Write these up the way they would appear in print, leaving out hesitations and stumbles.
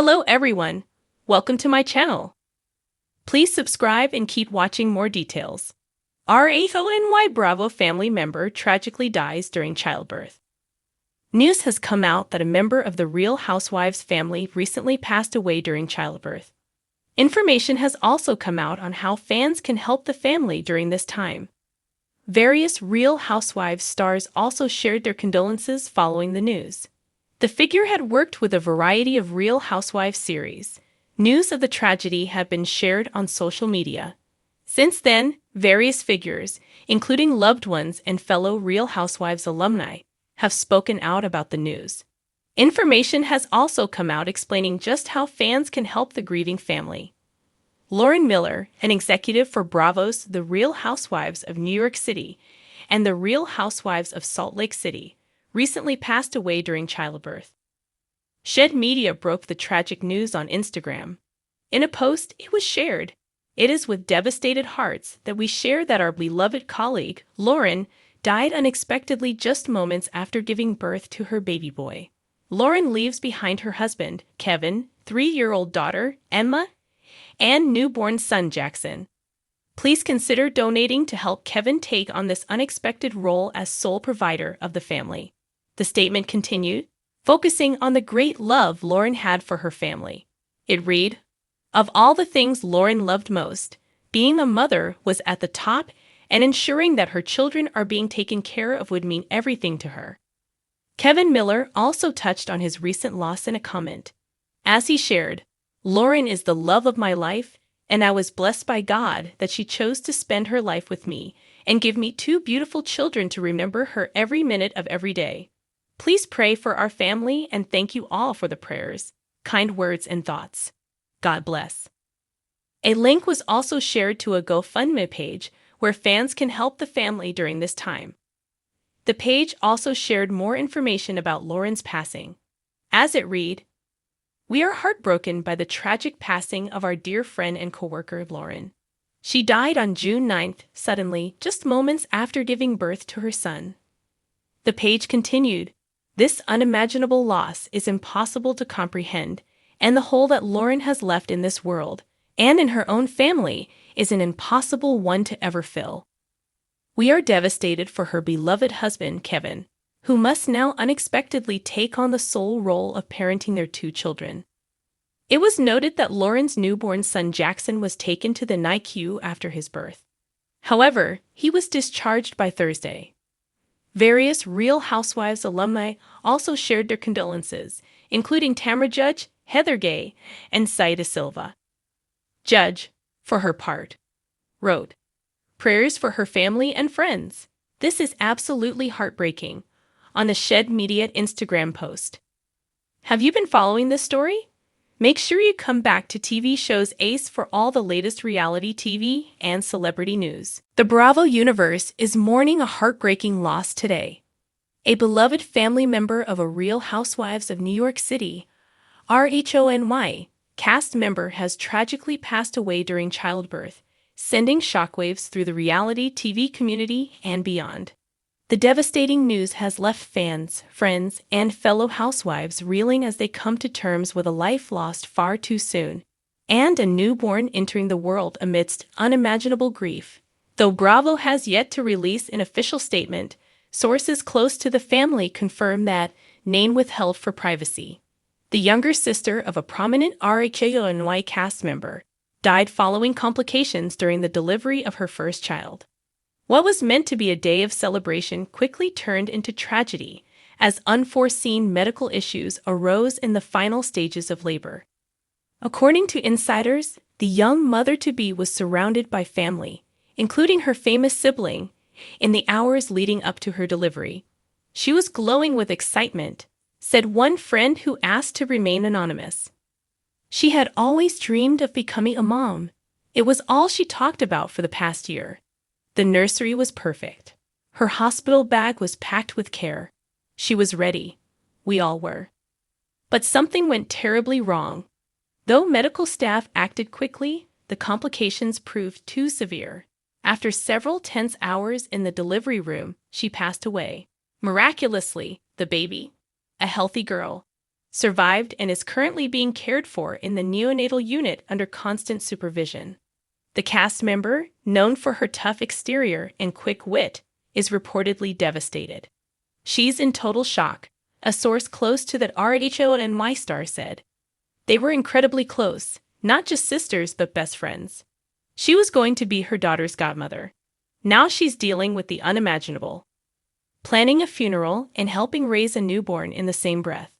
Hello everyone, welcome to my channel. Please subscribe and keep watching more details. RHONY Bravo family member tragically dies during childbirth. News has come out that a member of the Real Housewives family recently passed away during childbirth. Information has also come out on how fans can help the family during this time. Various Real Housewives stars also shared their condolences following the news. The figure had worked with a variety of Real Housewives series. News of the tragedy have been shared on social media. Since then, various figures, including loved ones and fellow Real Housewives alumni, have spoken out about the news. Information has also come out explaining just how fans can help the grieving family. Lauren Miller, an executive for Bravo's The Real Housewives of New York City and The Real Housewives of Salt Lake City, recently passed away during childbirth. Shed Media broke the tragic news on Instagram. In a post, it was shared. "It is with devastated hearts that we share that our beloved colleague, Lauren, died unexpectedly just moments after giving birth to her baby boy. Lauren leaves behind her husband, Kevin, 3-year-old daughter, Emma, and newborn son, Jackson. Please consider donating to help Kevin take on this unexpected role as sole provider of the family." The statement continued, focusing on the great love Lauren had for her family. It read, "Of all the things Lauren loved most, being a mother was at the top, and ensuring that her children are being taken care of would mean everything to her." Kevin Miller also touched on his recent loss in a comment. As he shared, "Lauren is the love of my life, and I was blessed by God that she chose to spend her life with me and give me 2 beautiful children to remember her every minute of every day. Please pray for our family and thank you all for the prayers, kind words, and thoughts. God bless." A link was also shared to a GoFundMe page where fans can help the family during this time. The page also shared more information about Lauren's passing. As it read, "We are heartbroken by the tragic passing of our dear friend and coworker Lauren. She died on June 9th, suddenly, just moments after giving birth to her son." The page continued, "This unimaginable loss is impossible to comprehend, and the hole that Lauren has left in this world, and in her own family, is an impossible one to ever fill. We are devastated for her beloved husband, Kevin, who must now unexpectedly take on the sole role of parenting their 2 children." It was noted that Lauren's newborn son Jackson was taken to the NICU after his birth. However, he was discharged by Thursday. Various Real Housewives alumni also shared their condolences, including Tamra Judge, Heather Gay, and Saida Silva. Judge, for her part, wrote, "Prayers for her family and friends. This is absolutely heartbreaking," on the Shed Media Instagram post. Have you been following this story? Make sure you come back to TV shows Ace for all the latest reality TV and celebrity news. The Bravo universe is mourning a heartbreaking loss today. A beloved family member of a Real Housewives of New York City, RHONY, cast member has tragically passed away during childbirth, sending shockwaves through the reality TV community and beyond. The devastating news has left fans, friends, and fellow housewives reeling as they come to terms with a life lost far too soon, and a newborn entering the world amidst unimaginable grief. Though Bravo has yet to release an official statement, sources close to the family confirm that name withheld for privacy. The younger sister of a prominent RHONY cast member died following complications during the delivery of her first child. What was meant to be a day of celebration quickly turned into tragedy as unforeseen medical issues arose in the final stages of labor. According to insiders, the young mother-to-be was surrounded by family, including her famous sibling, in the hours leading up to her delivery. She was glowing with excitement, said one friend who asked to remain anonymous. She had always dreamed of becoming a mom. It was all she talked about for the past year. The nursery was perfect. Her hospital bag was packed with care. She was ready. We all were. But something went terribly wrong. Though medical staff acted quickly, the complications proved too severe. After several tense hours in the delivery room, she passed away. Miraculously, the baby, a healthy girl, survived and is currently being cared for in the neonatal unit under constant supervision. The cast member, known for her tough exterior and quick wit, is reportedly devastated. She's in total shock, a source close to that Housewives Star said. They were incredibly close, not just sisters but best friends. She was going to be her daughter's godmother. Now she's dealing with the unimaginable. Planning a funeral and helping raise a newborn in the same breath.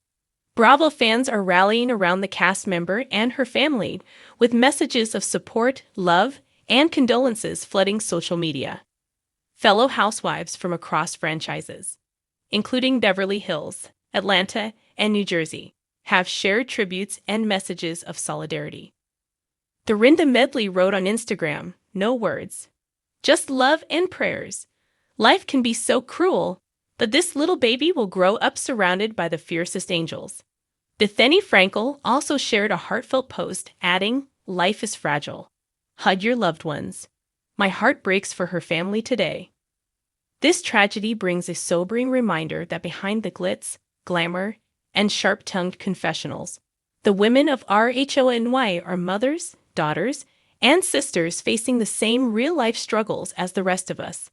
Bravo fans are rallying around the cast member and her family, with messages of support, love, and condolences flooding social media. Fellow housewives from across franchises, including Beverly Hills, Atlanta, and New Jersey, have shared tributes and messages of solidarity. Dorinda Medley wrote on Instagram, "No words. Just love and prayers. Life can be so cruel, but this little baby will grow up surrounded by the fiercest angels." Bethany Frankel also shared a heartfelt post, adding, "Life is fragile. Hug your loved ones. My heart breaks for her family today." This tragedy brings a sobering reminder that behind the glitz, glamour, and sharp-tongued confessionals, the women of RHONY are mothers, daughters, and sisters facing the same real-life struggles as the rest of us.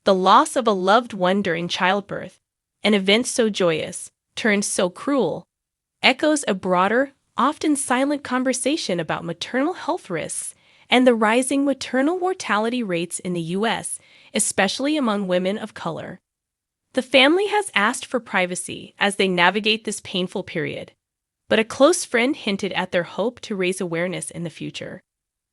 The loss of a loved one during childbirth, an event so joyous, turned so cruel, echoes a broader, often silent conversation about maternal health risks and the rising maternal mortality rates in the U.S., especially among women of color. The family has asked for privacy as they navigate this painful period, but a close friend hinted at their hope to raise awareness in the future.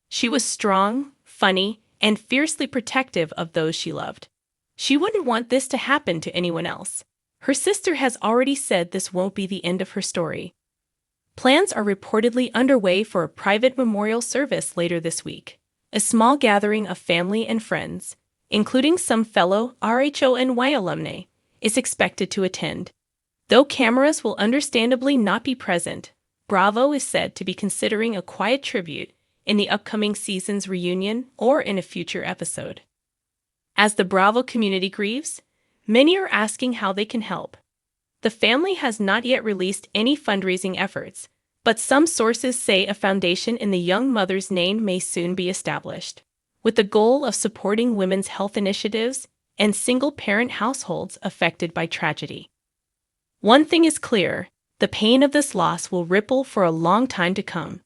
She was strong, funny, and fiercely protective of those she loved. She wouldn't want this to happen to anyone else. Her sister has already said this won't be the end of her story. Plans are reportedly underway for a private memorial service later this week. A small gathering of family and friends, including some fellow RHONY alumni, is expected to attend. Though cameras will understandably not be present, Bravo is said to be considering a quiet tribute in the upcoming season's reunion or in a future episode. As the Bravo community grieves, many are asking how they can help. The family has not yet released any fundraising efforts, but some sources say a foundation in the young mother's name may soon be established, with the goal of supporting women's health initiatives and single-parent households affected by tragedy. One thing is clear, the pain of this loss will ripple for a long time to come.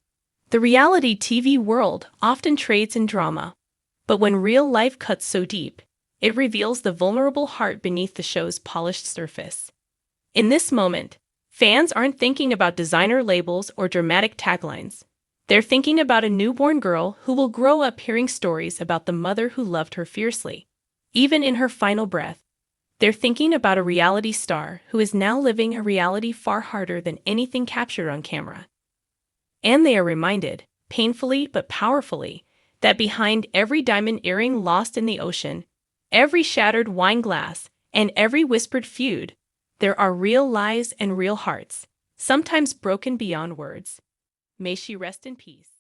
The reality TV world often trades in drama, but when real life cuts so deep, it reveals the vulnerable heart beneath the show's polished surface. In this moment, fans aren't thinking about designer labels or dramatic taglines. They're thinking about a newborn girl who will grow up hearing stories about the mother who loved her fiercely, even in her final breath. They're thinking about a reality star who is now living a reality far harder than anything captured on camera. And they are reminded, painfully but powerfully, that behind every diamond earring lost in the ocean, every shattered wine glass, and every whispered feud, there are real lives and real hearts, sometimes broken beyond words. May she rest in peace.